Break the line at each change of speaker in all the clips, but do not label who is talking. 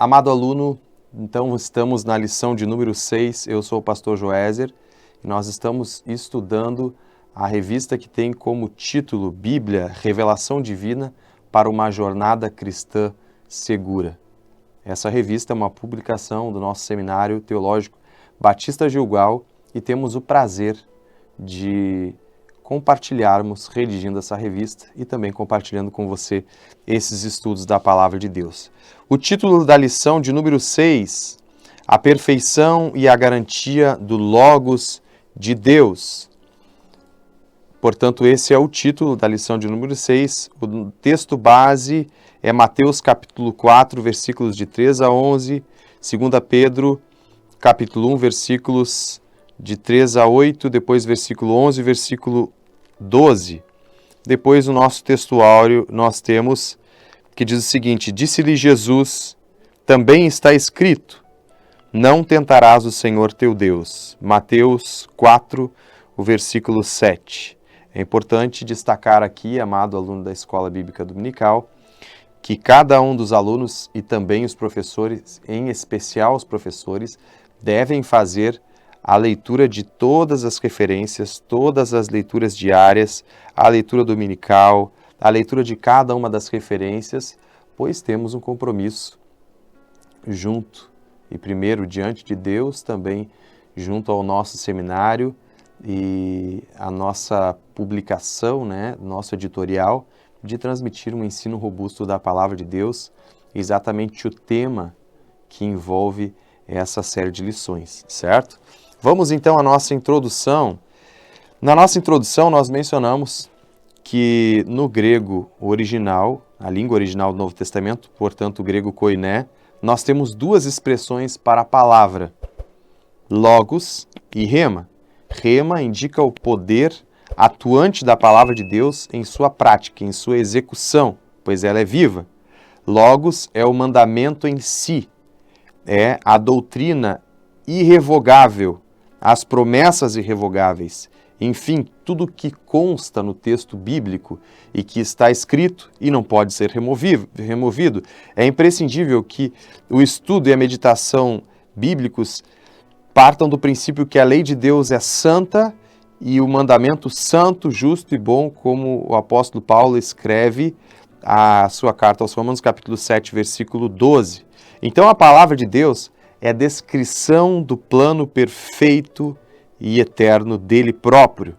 Amado aluno, então estamos na lição de número 6, eu sou o pastor Joézer, e nós estamos estudando a revista que tem como título Bíblia, Revelação Divina para uma Jornada Cristã Segura. Essa revista é uma publicação do nosso Seminário Teológico Batista Gilgal e temos o prazer de compartilharmos, redigindo essa revista e também compartilhando com você esses estudos da Palavra de Deus. O título da lição de número 6, A Perfeição e a Garantia do Logos de Deus. Portanto, esse é o título da lição de número 6. O texto base é Mateus capítulo 4, versículos de 3 a 11, 2 Pedro capítulo 1, versículos de 3 a 8, depois versículo 11, versículo 12. Depois no nosso textuário nós temos que diz o seguinte: disse-lhe Jesus, também está escrito, não tentarás o Senhor teu Deus. Mateus 4, o versículo 7. É importante destacar aqui, amado aluno da Escola Bíblica Dominical, que cada um dos alunos e também os professores, em especial os professores, devem fazer a leitura de todas as referências, todas as leituras diárias, a leitura dominical, a leitura de cada uma das referências, pois temos um compromisso junto e primeiro diante de Deus, também junto ao nosso seminário e a nossa publicação, nosso editorial, de transmitir um ensino robusto da Palavra de Deus, exatamente o tema que envolve essa série de lições, certo? Vamos então à nossa introdução. Na nossa introdução nós mencionamos que no grego original, a língua original do Novo Testamento, portanto o grego koiné, nós temos duas expressões para a palavra, logos e rema. Rema indica o poder atuante da palavra de Deus em sua prática, em sua execução, pois ela é viva. Logos é o mandamento em si, é a doutrina irrevogável, as promessas irrevogáveis, enfim, tudo que consta no texto bíblico e que está escrito e não pode ser removido. É imprescindível que o estudo e a meditação bíblicos partam do princípio que a lei de Deus é santa e o mandamento santo, justo e bom, como o apóstolo Paulo escreve a sua carta aos Romanos, capítulo 7, versículo 12. Então a palavra de Deus é a descrição do plano perfeito e eterno dele próprio.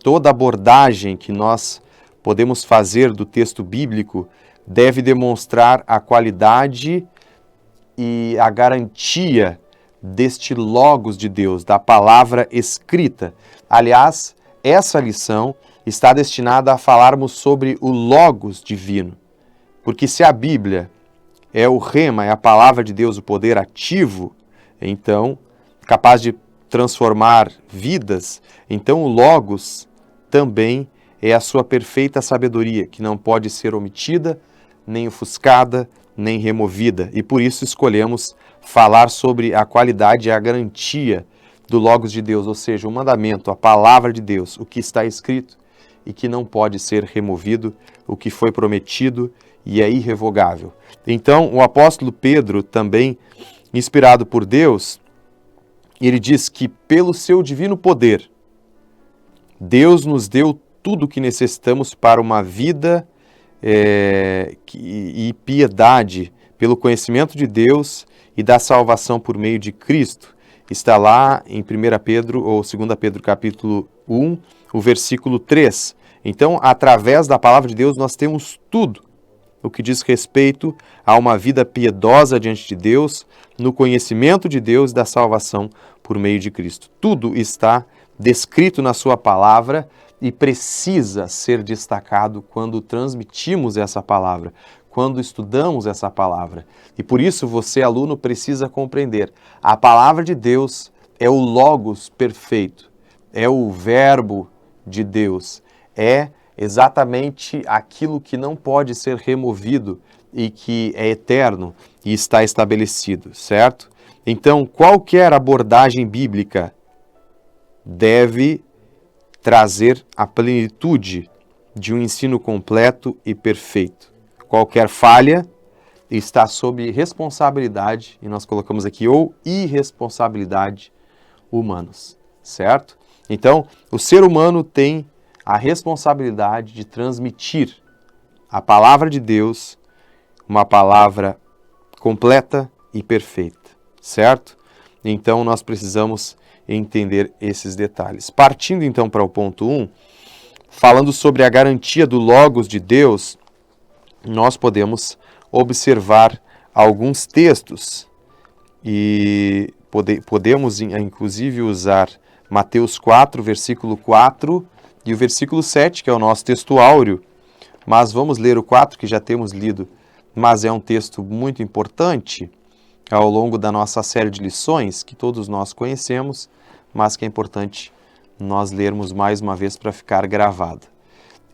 Toda abordagem que nós podemos fazer do texto bíblico deve demonstrar a qualidade e a garantia deste Logos de Deus, da palavra escrita. Aliás, essa lição está destinada a falarmos sobre o Logos divino, porque se a Bíblia é o rema, é a palavra de Deus, o poder ativo, então, capaz de transformar vidas, então o Logos também é a sua perfeita sabedoria, que não pode ser omitida, nem ofuscada, nem removida. E por isso escolhemos falar sobre a qualidade e a garantia do Logos de Deus, ou seja, o mandamento, a palavra de Deus, o que está escrito e que não pode ser removido, o que foi prometido e é irrevogável. Então, o apóstolo Pedro, também inspirado por Deus, ele diz que pelo seu divino poder, Deus nos deu tudo o que necessitamos para uma vida e piedade, pelo conhecimento de Deus e da salvação por meio de Cristo. Está lá em 1 Pedro ou 2 Pedro capítulo 1, o versículo 3. Então, através da palavra de Deus, nós temos tudo o que diz respeito a uma vida piedosa diante de Deus, no conhecimento de Deus e da salvação por meio de Cristo. Tudo está descrito na sua palavra e precisa ser destacado quando transmitimos essa palavra, quando estudamos essa palavra. E por isso você, aluno, precisa compreender. A palavra de Deus é o Logos perfeito, é o Verbo de Deus, é exatamente aquilo que não pode ser removido e que é eterno e está estabelecido, certo? Então, qualquer abordagem bíblica deve trazer a plenitude de um ensino completo e perfeito. Qualquer falha está sob responsabilidade, e nós colocamos aqui, ou irresponsabilidade humanos, certo? Então, o ser humano tem a responsabilidade de transmitir a palavra de Deus, uma palavra completa e perfeita, certo? Então, nós precisamos entender esses detalhes. Partindo, então, para o ponto 1, falando sobre a garantia do Logos de Deus, nós podemos observar alguns textos e podemos, inclusive, usar Mateus 4, versículo 4 e o versículo 7, que é o nosso texto áureo, mas vamos ler o 4, que já temos lido, mas é um texto muito importante ao longo da nossa série de lições, que todos nós conhecemos, mas que é importante nós lermos mais uma vez para ficar gravado.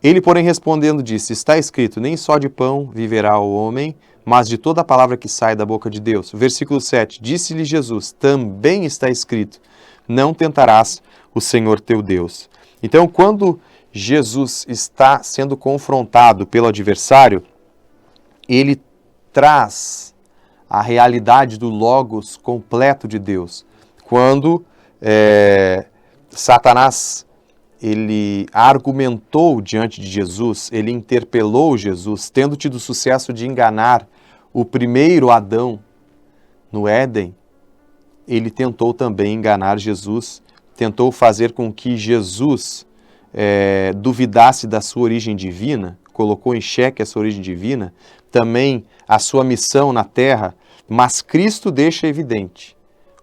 Ele, porém, respondendo, disse, está escrito, nem só de pão viverá o homem, mas de toda a palavra que sai da boca de Deus. Versículo 7, disse-lhe Jesus, também está escrito, não tentarás o Senhor teu Deus. Então, quando Jesus está sendo confrontado pelo adversário, ele traz a realidade do Logos completo de Deus. Quando Satanás ele argumentou diante de Jesus, ele interpelou Jesus, tendo tido o sucesso de enganar o primeiro Adão no Éden, ele tentou também enganar Jesus, tentou fazer com que Jesus duvidasse da sua origem divina, colocou em xeque a sua origem divina, também a sua missão na terra, mas Cristo deixa evidente,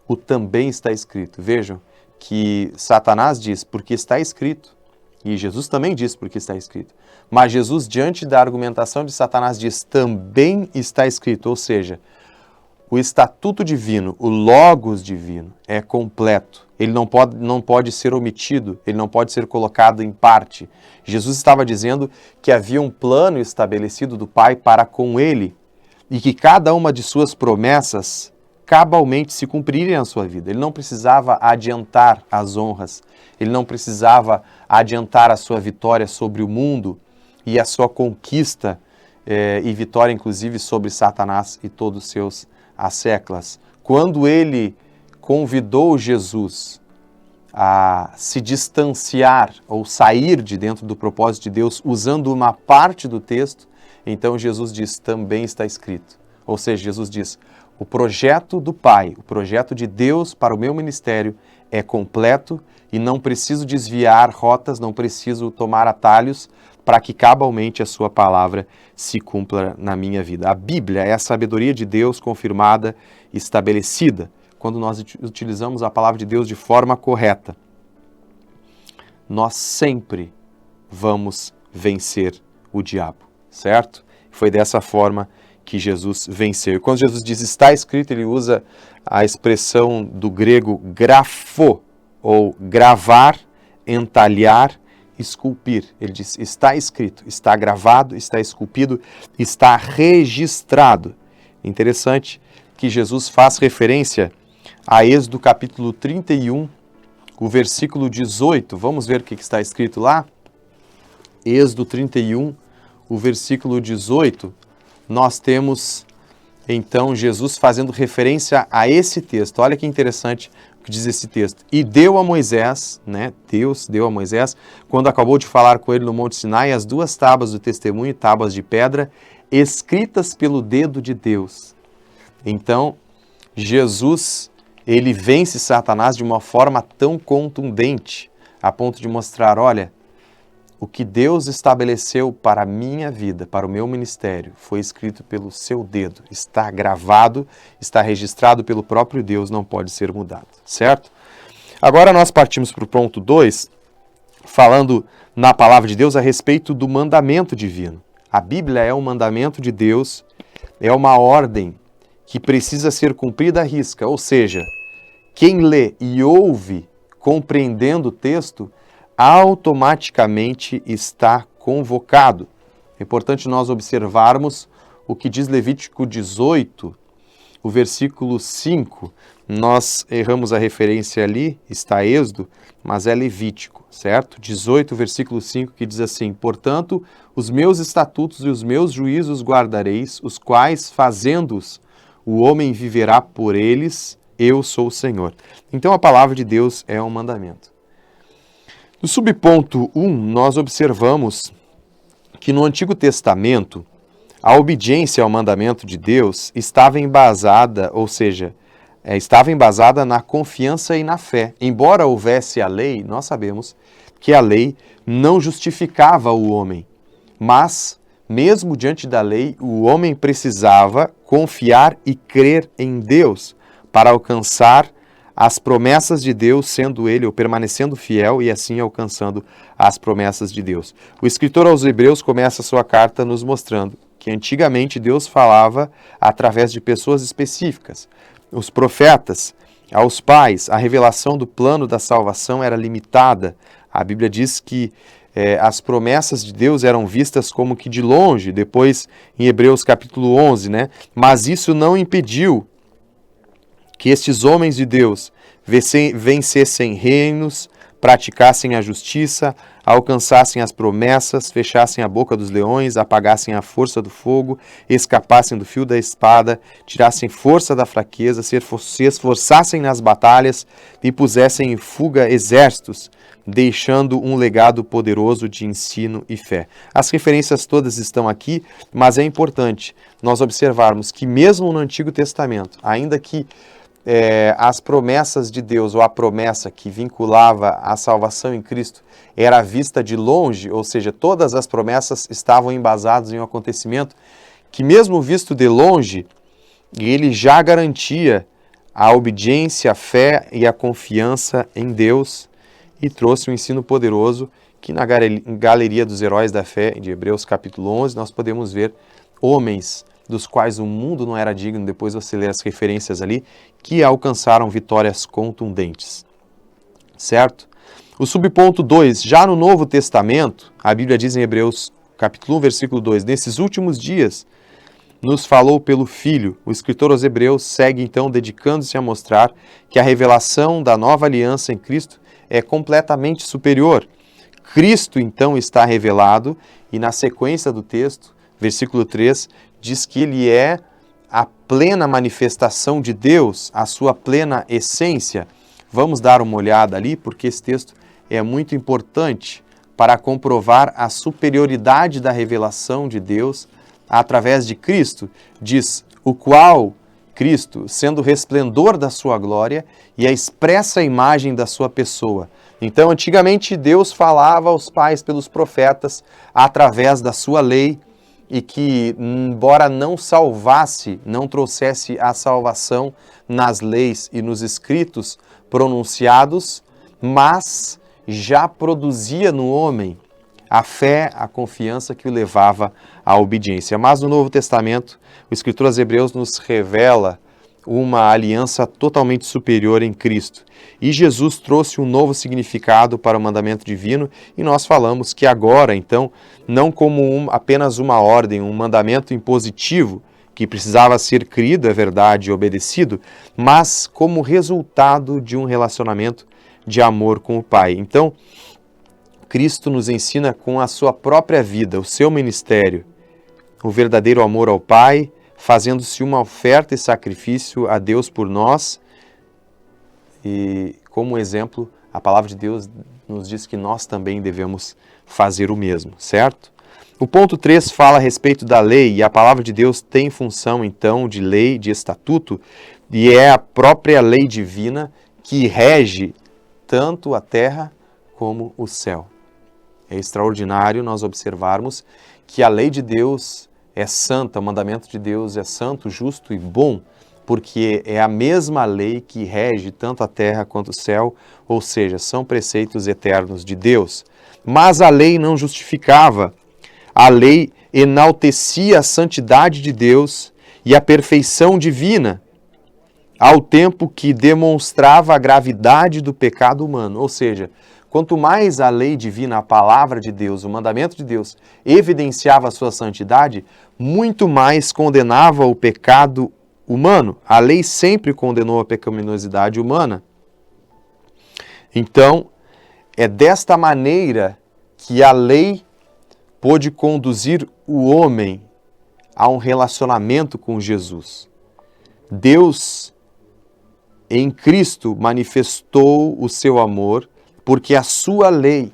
o também está escrito. Vejam que Satanás diz, porque está escrito, e Jesus também diz, porque está escrito. Mas Jesus, diante da argumentação de Satanás, diz, também está escrito, ou seja, o estatuto divino, o Logos divino é completo. Ele não pode ser omitido, ele não pode ser colocado em parte. Jesus estava dizendo que havia um plano estabelecido do Pai para com ele e que cada uma de suas promessas cabalmente se cumprirem na sua vida. Ele não precisava adiantar as honras, ele não precisava adiantar a sua vitória sobre o mundo e a sua conquista e vitória, inclusive, sobre Satanás e todos os seus asseclas. Quando ele convidou Jesus a se distanciar ou sair de dentro do propósito de Deus usando uma parte do texto, então Jesus diz, também está escrito. Ou seja, Jesus diz, o projeto do Pai, o projeto de Deus para o meu ministério é completo e não preciso desviar rotas, não preciso tomar atalhos para que cabalmente a sua palavra se cumpra na minha vida. A Bíblia é a sabedoria de Deus confirmada, estabelecida. Quando nós utilizamos a palavra de Deus de forma correta, nós sempre vamos vencer o diabo, certo? Foi dessa forma que Jesus venceu. E quando Jesus diz está escrito, ele usa a expressão do grego grafo, ou gravar, entalhar, esculpir. Ele diz está escrito, está gravado, está esculpido, está registrado. Interessante que Jesus faz referência a Êxodo capítulo 31, o versículo 18. Vamos ver o que está escrito lá? Êxodo 31, o versículo 18. Nós temos, então, Jesus fazendo referência a esse texto. Olha que interessante o que diz esse texto. E deu a Moisés, né? Deus deu a Moisés, quando acabou de falar com ele no Monte Sinai, as 2 tábuas do testemunho, tábuas de pedra, escritas pelo dedo de Deus. Então, Jesus, ele vence Satanás de uma forma tão contundente, a ponto de mostrar, olha, o que Deus estabeleceu para a minha vida, para o meu ministério, foi escrito pelo seu dedo, está gravado, está registrado pelo próprio Deus, não pode ser mudado, certo? Agora nós partimos para o ponto 2, falando na palavra de Deus a respeito do mandamento divino. A Bíblia é um mandamento de Deus, é uma ordem que precisa ser cumprida à risca, ou seja, quem lê e ouve, compreendendo o texto, automaticamente está convocado. É importante nós observarmos o que diz Levítico 18, o versículo 5. nós erramos a referência ali, está Êxodo, mas é Levítico, certo? 18, versículo 5, que diz assim: portanto, os meus estatutos e os meus juízos guardareis, os quais, fazendo-os, o homem viverá por eles, eu sou o Senhor. Então a palavra de Deus é um mandamento. No subponto 1, nós observamos que no Antigo Testamento, a obediência ao mandamento de Deus estava embasada, ou seja, estava embasada na confiança e na fé. Embora houvesse a lei, nós sabemos que a lei não justificava o homem, mas, mesmo diante da lei, o homem precisava confiar e crer em Deus para alcançar as promessas de Deus, sendo ele ou permanecendo fiel e assim alcançando as promessas de Deus. O escritor aos Hebreus começa sua carta nos mostrando que antigamente Deus falava através de pessoas específicas. Os profetas, aos pais, a revelação do plano da salvação era limitada. A Bíblia diz que as promessas de Deus eram vistas como que de longe, depois em Hebreus capítulo 11, né? Mas isso não impediu que estes homens de Deus vencessem reinos, praticassem a justiça, alcançassem as promessas, fechassem a boca dos leões, apagassem a força do fogo, escapassem do fio da espada, tirassem força da fraqueza, se esforçassem nas batalhas e pusessem em fuga exércitos, deixando um legado poderoso de ensino e fé. As referências todas estão aqui, mas é importante nós observarmos que mesmo no Antigo Testamento, ainda que as promessas de Deus, ou a promessa que vinculava a salvação em Cristo, era vista de longe, ou seja, todas as promessas estavam embasadas em um acontecimento que, mesmo visto de longe, ele já garantia a obediência, a fé e a confiança em Deus, e trouxe um ensino poderoso que na Galeria dos Heróis da Fé, de Hebreus capítulo 11, nós podemos ver homens dos quais o mundo não era digno, depois você lê as referências ali, que alcançaram vitórias contundentes. Certo? O subponto 2, já no Novo Testamento, a Bíblia diz em Hebreus capítulo 1, versículo 2, nesses últimos dias nos falou pelo Filho. O escritor aos Hebreus segue então dedicando-se a mostrar que a revelação da nova aliança em Cristo é completamente superior. Cristo então está revelado e na sequência do texto, versículo 3, diz que ele é a plena manifestação de Deus, a sua plena essência. Vamos dar uma olhada ali, porque esse texto é muito importante para comprovar a superioridade da revelação de Deus através de Cristo. Diz, o qual, Cristo, sendo o resplendor da sua glória e a expressa imagem da sua pessoa. Então, antigamente, Deus falava aos pais pelos profetas através da sua lei, e que, embora não salvasse, não trouxesse a salvação nas leis e nos escritos pronunciados, mas já produzia no homem a fé, a confiança que o levava à obediência. Mas no Novo Testamento, o escritor aos Hebreus nos revela uma aliança totalmente superior em Cristo. E Jesus trouxe um novo significado para o mandamento divino e nós falamos que agora, então, não como apenas uma ordem, um mandamento impositivo que precisava ser crido, é verdade, e obedecido, mas como resultado de um relacionamento de amor com o Pai. Então, Cristo nos ensina com a sua própria vida, o seu ministério, o verdadeiro amor ao Pai, fazendo-se uma oferta e sacrifício a Deus por nós. E, como exemplo, a palavra de Deus nos diz que nós também devemos fazer o mesmo, certo? O ponto 3 fala a respeito da lei, e a palavra de Deus tem função, então, de lei, de estatuto, e é a própria lei divina que rege tanto a terra como o céu. É extraordinário nós observarmos que a lei de Deus é santa, o mandamento de Deus é santo, justo e bom, porque é a mesma lei que rege tanto a terra quanto o céu, ou seja, são preceitos eternos de Deus. Mas a lei não justificava, a lei enaltecia a santidade de Deus e a perfeição divina, ao tempo que demonstrava a gravidade do pecado humano, ou seja, quanto mais a lei divina, a palavra de Deus, o mandamento de Deus, evidenciava a sua santidade, muito mais condenava o pecado humano. A lei sempre condenou a pecaminosidade humana. Então, é desta maneira que a lei pôde conduzir o homem a um relacionamento com Jesus. Deus, em Cristo, manifestou o seu amor, porque a sua lei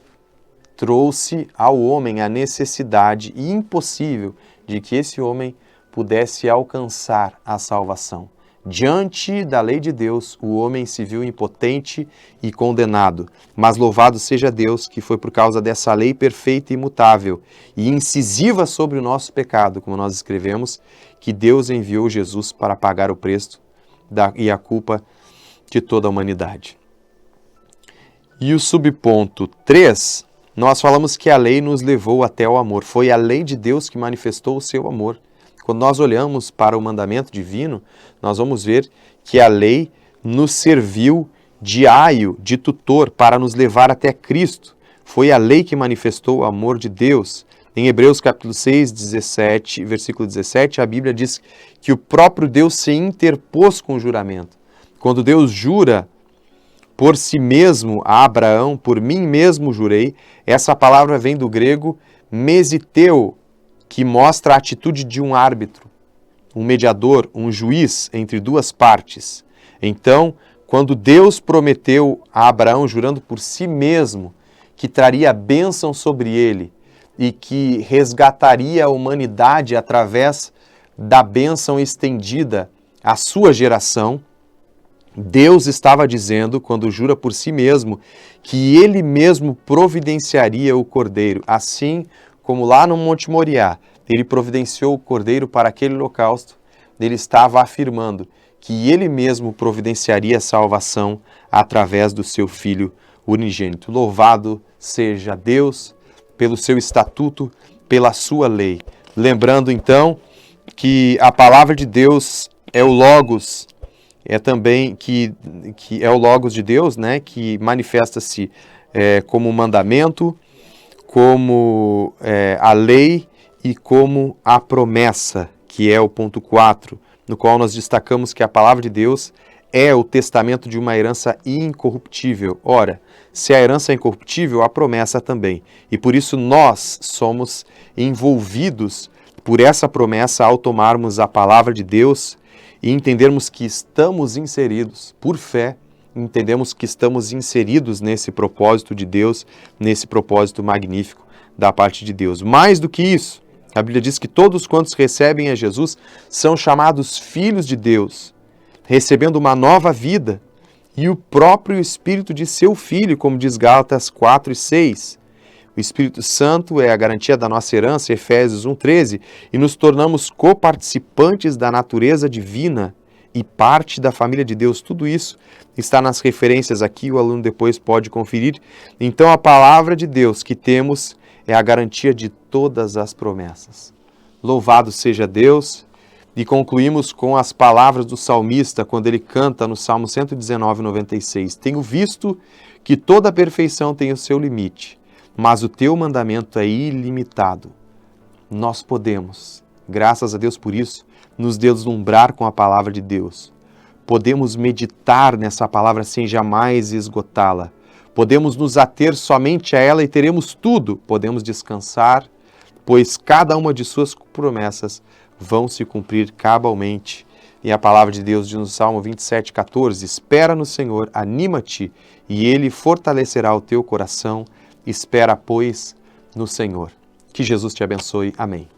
trouxe ao homem a necessidade impossível de que esse homem pudesse alcançar a salvação. Diante da lei de Deus, o homem se viu impotente e condenado. Mas louvado seja Deus, que foi por causa dessa lei perfeita e imutável e incisiva sobre o nosso pecado, como nós escrevemos, que Deus enviou Jesus para pagar o preço e a culpa de toda a humanidade. E o subponto 3, nós falamos que a lei nos levou até o amor. Foi a lei de Deus que manifestou o seu amor. Quando nós olhamos para o mandamento divino, nós vamos ver que a lei nos serviu de aio, de tutor, para nos levar até Cristo. Foi a lei que manifestou o amor de Deus. Em Hebreus capítulo 6, 17, versículo 17, a Bíblia diz que o próprio Deus se interpôs com o juramento. Quando Deus jura por si mesmo a Abraão, por mim mesmo jurei, essa palavra vem do grego mesiteu, que mostra a atitude de um árbitro, um mediador, um juiz entre duas partes. Então, quando Deus prometeu a Abraão, jurando por si mesmo, que traria bênção sobre ele e que resgataria a humanidade através da bênção estendida à sua geração, Deus estava dizendo, quando jura por si mesmo, que ele mesmo providenciaria o cordeiro, assim como lá no Monte Moriá, ele providenciou o cordeiro para aquele holocausto, ele estava afirmando que ele mesmo providenciaria a salvação através do seu Filho unigênito. Louvado seja Deus pelo seu estatuto, pela sua lei. Lembrando então que a palavra de Deus é o Logos, é também que é o Logos de Deus, né, que manifesta-se como mandamento, como a lei e como a promessa, que é o ponto 4, no qual nós destacamos que a palavra de Deus é o testamento de uma herança incorruptível. Ora, se a herança é incorruptível, a promessa também. E por isso nós somos envolvidos por essa promessa ao tomarmos a palavra de Deus e entendermos que estamos inseridos, por fé, entendemos que estamos inseridos nesse propósito de Deus, nesse propósito magnífico da parte de Deus. Mais do que isso, a Bíblia diz que todos quantos recebem a Jesus são chamados filhos de Deus, recebendo uma nova vida e o próprio Espírito de seu Filho, como diz Gálatas 4 e 6. O Espírito Santo é a garantia da nossa herança, Efésios 1,13, e nos tornamos coparticipantes da natureza divina e parte da família de Deus. Tudo isso está nas referências aqui, o aluno depois pode conferir. Então a palavra de Deus que temos é a garantia de todas as promessas. Louvado seja Deus! E concluímos com as palavras do salmista, quando ele canta no Salmo 119, 96. Tenho visto que toda a perfeição tem o seu limite, mas o teu mandamento é ilimitado. Nós podemos, graças a Deus por isso, nos deslumbrar com a palavra de Deus. Podemos meditar nessa palavra sem jamais esgotá-la. Podemos nos ater somente a ela e teremos tudo. Podemos descansar, pois cada uma de suas promessas vão se cumprir cabalmente. E a palavra de Deus diz no Salmo 27, 14, espera no Senhor, anima-te, e Ele fortalecerá o teu coração. Espera, pois, no Senhor. Que Jesus te abençoe. Amém.